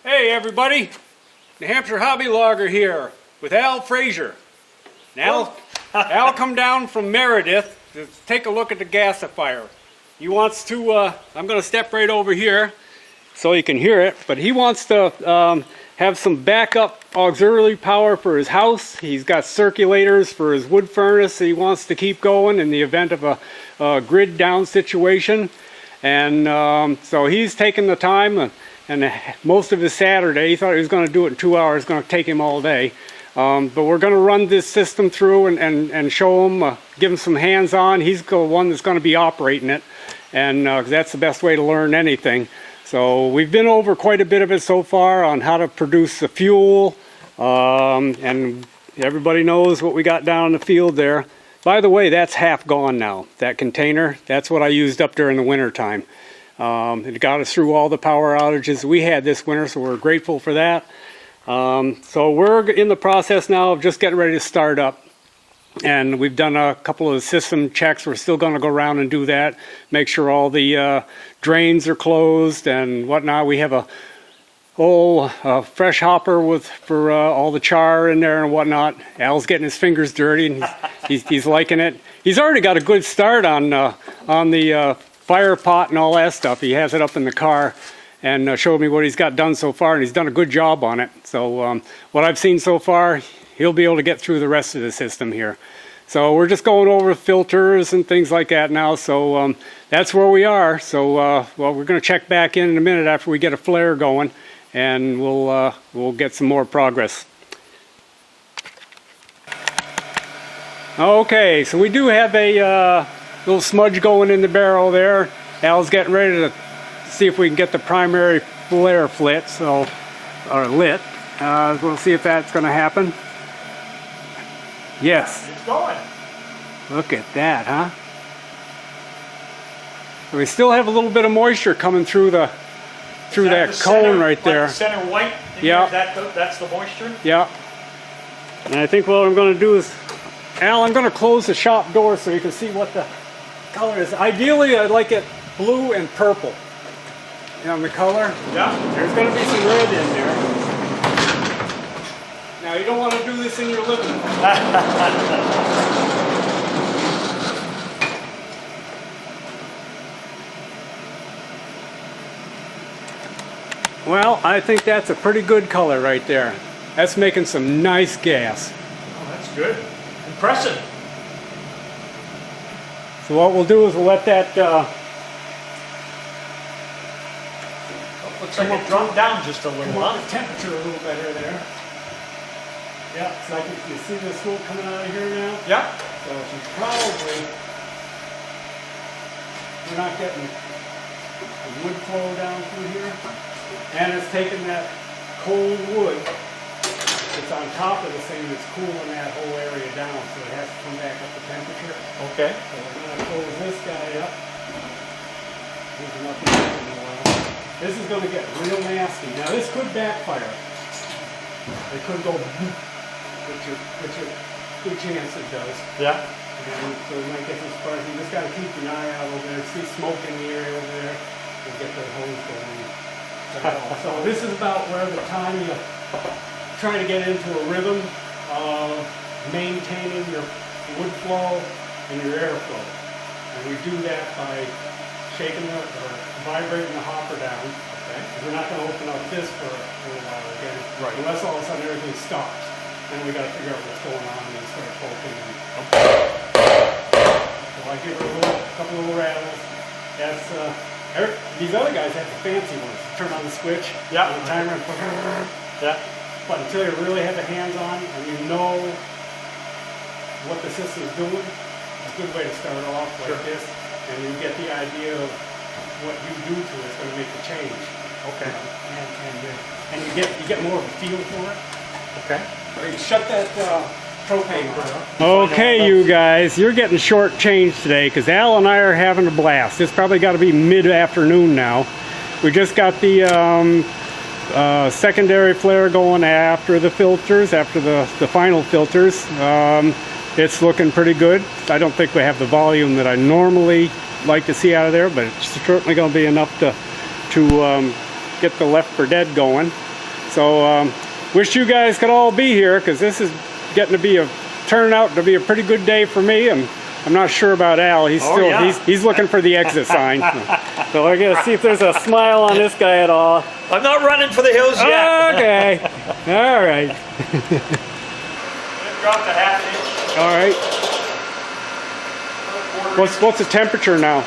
Hey everybody, New Hampshire Hobby Logger here with Al Frazier. Now, Al come down from Meredith to take a look at the gasifier. He wants to, I'm going to step right over here so you can hear it, but he wants to have some backup auxiliary power for his house. He's got circulators for his wood furnace he wants to keep going in the event of a grid down situation. And so he's taking the time and most of his Saturday. He thought he was going to do it in 2 hours. It's going to take him all day. But we're going to run this system through and show him, give him some hands-on. He's the one that's going to be operating it, and that's the best way to learn anything. So we've been over quite a bit of it so far on how to produce the fuel, and everybody knows what we got down in the field there. By the way, that's half gone now, that container. That's what I used up during the winter time. It got us through all the power outages we had this winter, so we're grateful for that. So we're in the process now of just getting ready to start up. And we've done a couple of system checks. We're still going to go around and do that, make sure all the drains are closed and whatnot. We have a whole fresh hopper for all the char in there and whatnot. Al's getting his fingers dirty, and he's liking it. He's already got a good start on the fire pot and all that stuff. He has it up in the car and showed me what he's got done so far, and he's done a good job on it. So what I've seen so far, he'll be able to get through the rest of the system here. So we're just going over filters and things like that now. So that's where we are. So well, we're going to check back in a minute after we get a flare going, and we'll get some more progress. Okay, so we do have a little smudge going in the barrel there. Al's getting ready to see if we can get the primary flare lit. We'll see if that's going to happen. Yes. It's going. Look at that, huh? So we still have a little bit of moisture coming through that cone right there. Like the center white? Yeah. That's the moisture? Yeah. And I think what I'm going to do is, Al, I'm going to close the shop door so you can see what the color is. Ideally, I'd like it blue and purple. You know, the color? Yeah. There's going to be some red in there. Now, you don't want to do this in your living room. Well, I think that's a pretty good color right there. That's making some nice gas. Oh, that's good. Impressive. So what we'll do is we'll let that... looks like it dropped down just a little, come up huh? the temperature a little better there. Yeah, so you see the smoke coming out of here now? Yeah. So she's probably, we're not getting a wood flow down through here. And it's taking that cold wood that's on top of the thing that's cooling that whole area down, so it has to come back up to temperature. Okay. So we're going to close this guy up. There's nothing in a while. This is going to get real nasty. Now this could backfire. It could go, which a good chance it does. Yeah. And so we might get some sparks. You just got to keep an eye out over there. See smoke in the area over there. We'll get the hose going. So this is about where the time you try to get into a rhythm of maintaining your wood flow and your airflow. And we do that by shaking or vibrating the hopper down. Okay. We're not going to open up this for a little while again. Right. Unless all of a sudden everything stops. Then we got to figure out what's going on and start poking. Okay. So I give her a couple little rattles. That's these other guys have the fancy ones. Turn on the switch. Yeah. On the timer. Yeah. But until you really have the hands on and you know what the system's doing, it's a good way to start off like this. And you get the idea of what you do to it is going to make the change. Okay. And you get more of a feel for it. Okay. Right, shut that propane on. Okay, you guys, you're getting short-changed today because Al and I are having a blast. It's probably got to be mid-afternoon now. We just got the secondary flare going after the filters, after the final filters. It's looking pretty good. I don't think we have the volume that I normally like to see out of there, but it's certainly going to be enough to get the left for dead going. So wish you guys could all be here, because this is getting to be turning out to be a pretty good day for me. And I'm not sure about Al. He's still he's looking for the exit sign. So we're gonna see if there's a smile on this guy at all. I'm not running for the hills yet. Okay. All right. Drop to half an inch. All right. What's the temperature now? I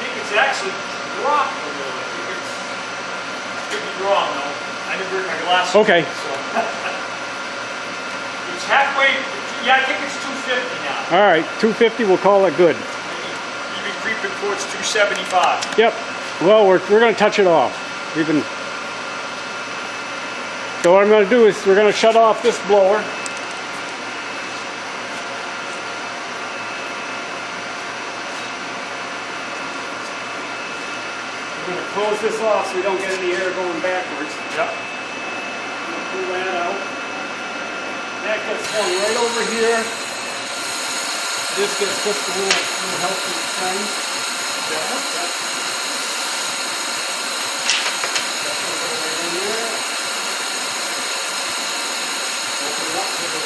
think it's actually dropped a little. I think it's could be wrong though. I didn't bring my glasses. Okay. So. It's halfway. Yeah, I think it's 250 now. All right, 250. We'll call it good. Maybe even creeping towards 275. Yep. Well, we're going to touch it off. So what I'm going to do is we're going to shut off this blower. We're going to close this off so we don't get any air going backwards. Yep. Pull that out. That gets swung right over here. This gets pushed a little healthy time. That goes right in there. Open it up to the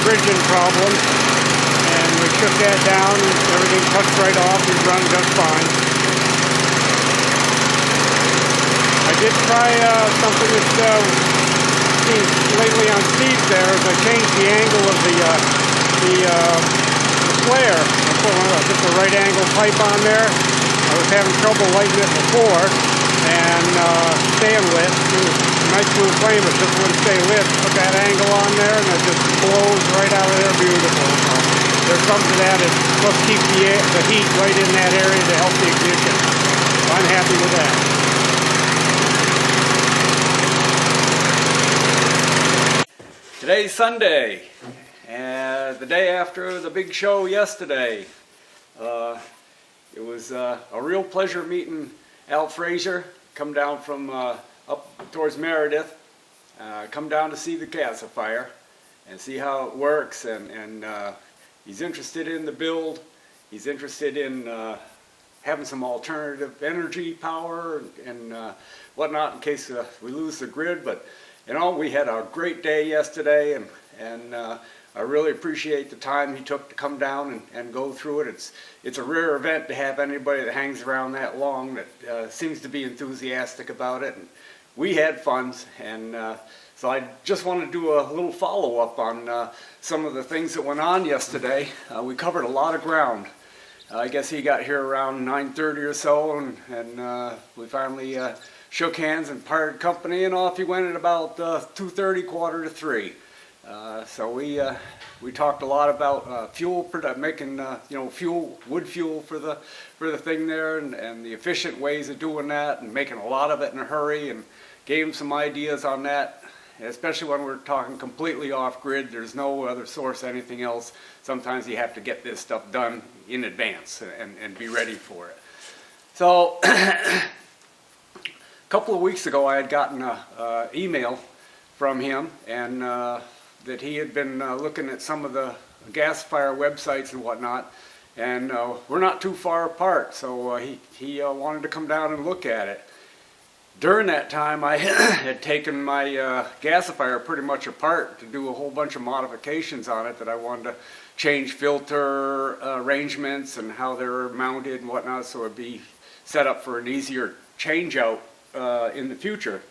bridging problem, and we shook that down, and everything cuts right off and runs just fine. I did try something that's seen lately on Steve's there, is I changed the angle of the flare. I put just a right angle pipe on there. I was having trouble lighting it before and staying lit. It was nice smooth flame, but just wouldn't stay lit. Put that angle on there and it just blows right out of there beautiful. So there's something to that. It must keep the heat right in that area to help the ignition. So I'm happy with that. Today's Sunday, and the day after the big show yesterday. It was a real pleasure meeting Al Frazier, come down from up towards Meredith, come down to see the gasifier and see how it works, and he's interested in the build. He's interested in having some alternative energy power and whatnot in case we lose the grid. But you know, we had a great day yesterday, and I really appreciate the time he took to come down and go through it. It's a rare event to have anybody that hangs around that long that seems to be enthusiastic about it. And we had fun, and so I just want to do a little follow-up on some of the things that went on yesterday. We covered a lot of ground. I guess he got here around 9:30 or so, and we finally shook hands and parted company, and off he went at about 2:30, 2:45. So we talked a lot about fuel making wood fuel for the thing there, and the efficient ways of doing that, and making a lot of it in a hurry, and gave him some ideas on that. Especially when we're talking completely off grid, there's no other source, anything else. Sometimes you have to get this stuff done in advance and be ready for it. So a couple of weeks ago, I had gotten an email from him, and that he had been looking at some of the gasifier websites and whatnot, and we're not too far apart, so he wanted to come down and look at it. During that time, I had taken my gasifier pretty much apart to do a whole bunch of modifications on it that I wanted to change filter arrangements and how they're mounted and whatnot, so it'd be set up for an easier change out in the future.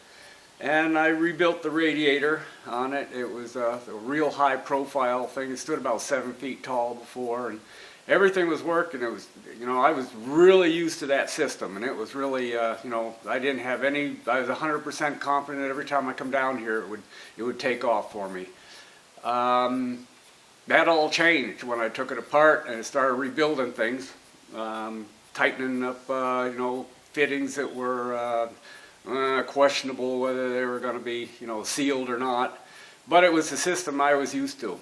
And I rebuilt the radiator on it. It was a real high profile thing. It stood about 7 feet tall before, and everything was working. It was, I was really used to that system, and it was really, I didn't have any, I was 100% confident every time I come down here it would take off for me. That all changed when I took it apart and started rebuilding things, tightening up, fittings that were questionable whether they were going to be, sealed or not. But it was the system I was used to.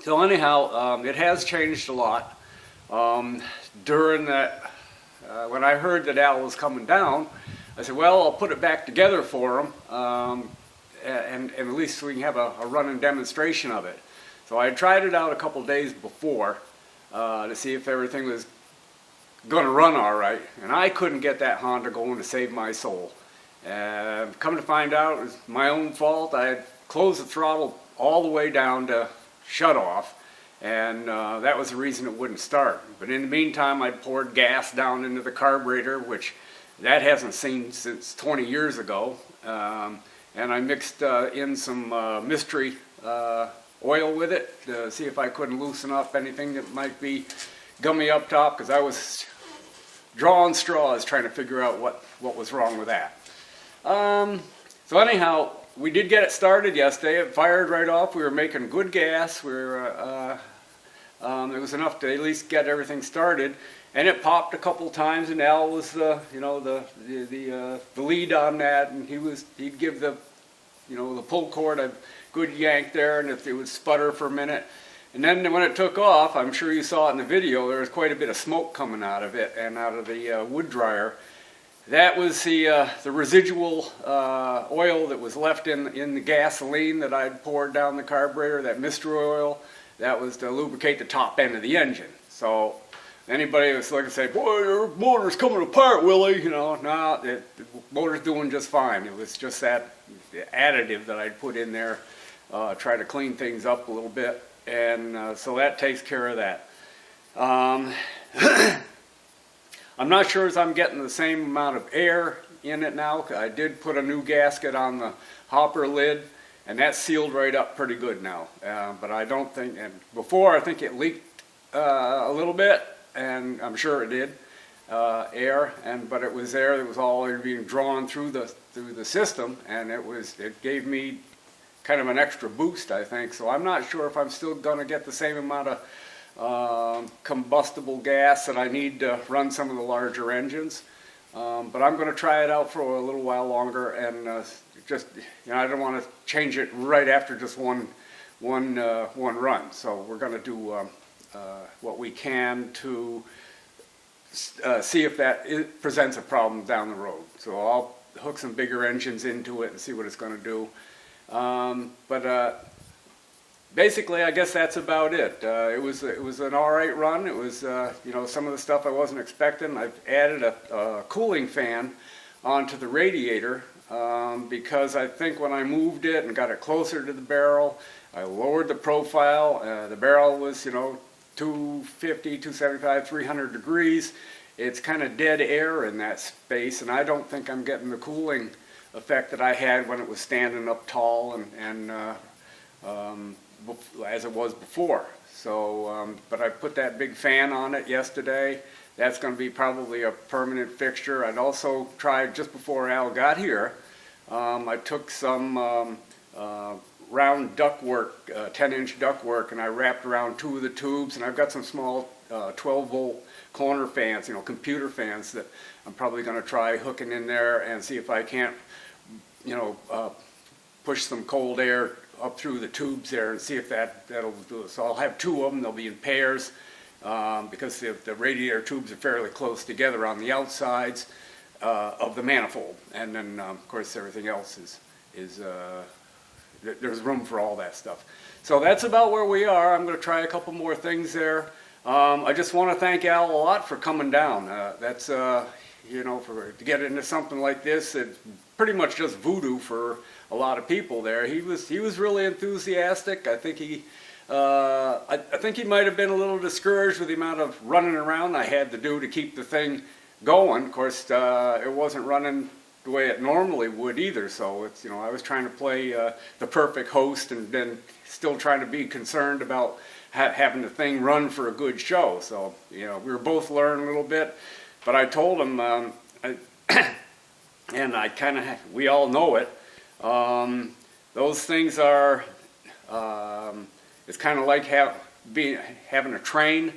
So anyhow, it has changed a lot. During that, when I heard that Al was coming down, I said, well, I'll put it back together for him, and at least we can have a running demonstration of it. So I tried it out a couple days before to see if everything was going to run all right, and I couldn't get that Honda going to save my soul. Come to find out, it was my own fault. I had closed the throttle all the way down to shut off, and that was the reason it wouldn't start. But in the meantime, I'd poured gas down into the carburetor, which that hasn't seen since 20 years ago, and I mixed in some mystery oil with it to see if I couldn't loosen up anything that might be gummy up top, because I was drawing straws trying to figure out what was wrong with that. So anyhow, we did get it started yesterday. It fired right off. We were making good gas. We were, it was enough to at least get everything started, and it popped a couple times. And Al was the lead on that, and he'd give the pull cord a good yank there, and if it would sputter for a minute. And then when it took off, I'm sure you saw it in the video, there was quite a bit of smoke coming out of it and out of the wood dryer. That was the residual oil that was left in the gasoline that I'd poured down the carburetor, that mystery oil. That was to lubricate the top end of the engine. So anybody was looking to say, boy, your motor's coming apart, Willie, no, the motor's doing just fine. It was just that additive that I'd put in there, try to clean things up a little bit. and so that takes care of that. I'm not sure as I'm getting the same amount of air in it now. I did put a new gasket on the hopper lid, and that's sealed right up pretty good now. But I don't think, and before I think it leaked a little bit, and I'm sure it did, air, but it was there. It was all being drawn through the system, and it gave me kind of an extra boost, I think. So I'm not sure if I'm still going to get the same amount of combustible gas that I need to run some of the larger engines, but I'm going to try it out for a little while longer, and just, I don't want to change it right after just one run. So we're going to do what we can to see if that presents a problem down the road. So I'll hook some bigger engines into it and see what it's going to do. Basically, I guess that's about it. It was an all right run. It was some of the stuff I wasn't expecting. I've added a cooling fan onto the radiator because I think when I moved it and got it closer to the barrel, I lowered the profile. The barrel was 250, 275, 300 degrees. It's kind of dead air in that space, and I don't think I'm getting the cooling effect that I had when it was standing up tall and as it was before. So, but I put that big fan on it yesterday. That's going to be probably a permanent fixture. I'd also tried, just before Al got here, I took some round ductwork, 10-inch ductwork, and I wrapped around 2 of the tubes, and I've got some small 12-volt corner fans, computer fans that I'm probably going to try hooking in there and see if I can't, push some cold air up through the tubes there and see if that'll do it. So I'll have 2 of them. They'll be in pairs because the radiator tubes are fairly close together on the outsides of the manifold. And then, of course, everything else is there's room for all that stuff. So that's about where we are. I'm going to try a couple more things there. I just want to thank Al a lot for coming down. That's, to get into something like this, it's pretty much just voodoo for a lot of people there. He was really enthusiastic. I think he might have been a little discouraged with the amount of running around I had to do to keep the thing going. Of course, it wasn't running the way it normally would either. So it's I was trying to play the perfect host and then still trying to be concerned about having the thing run for a good show. So we were both learning a little bit. But I told him, and we all know it. Those things are, it's kind of like having a train,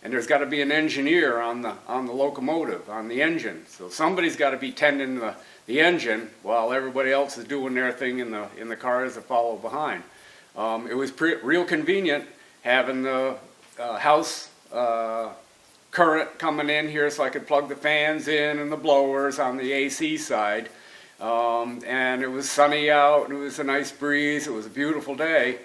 and there's got to be an engineer on the locomotive, on the engine. So somebody's got to be tending the engine while everybody else is doing their thing in the cars that follow behind. It was real convenient having the house current coming in here so I could plug the fans in and the blowers on the AC side. And it was sunny out, and it was a nice breeze. It was a beautiful day,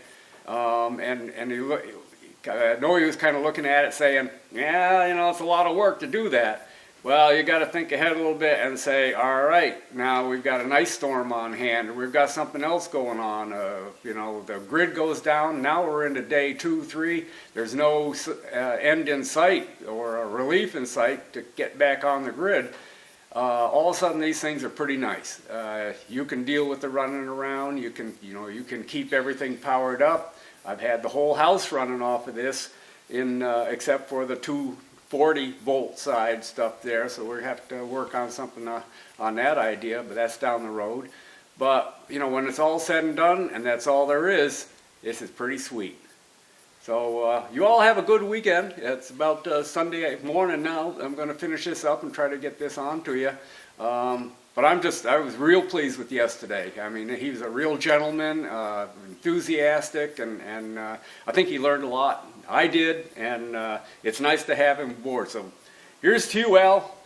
and I know he was kind of looking at it saying, yeah, it's a lot of work to do that. Well, you got to think ahead a little bit and say, all right, now we've got an ice storm on hand, or we've got something else going on. The grid goes down. Now we're into day 2, 3. There's no end in sight or a relief in sight to get back on the grid. All of a sudden, these things are pretty nice. You can deal with the running around. You can keep everything powered up. I've had the whole house running off of this, except for the 240-volt side stuff there. So we have to work on something on that idea, but that's down the road. But when it's all said and done, and that's all there is, this is pretty sweet. So you all have a good weekend. It's about Sunday morning now. I'm going to finish this up and try to get this on to you. But I was real pleased with yesterday. I mean, he was a real gentleman, enthusiastic, and I think he learned a lot. I did, and it's nice to have him aboard. So here's to you, Al.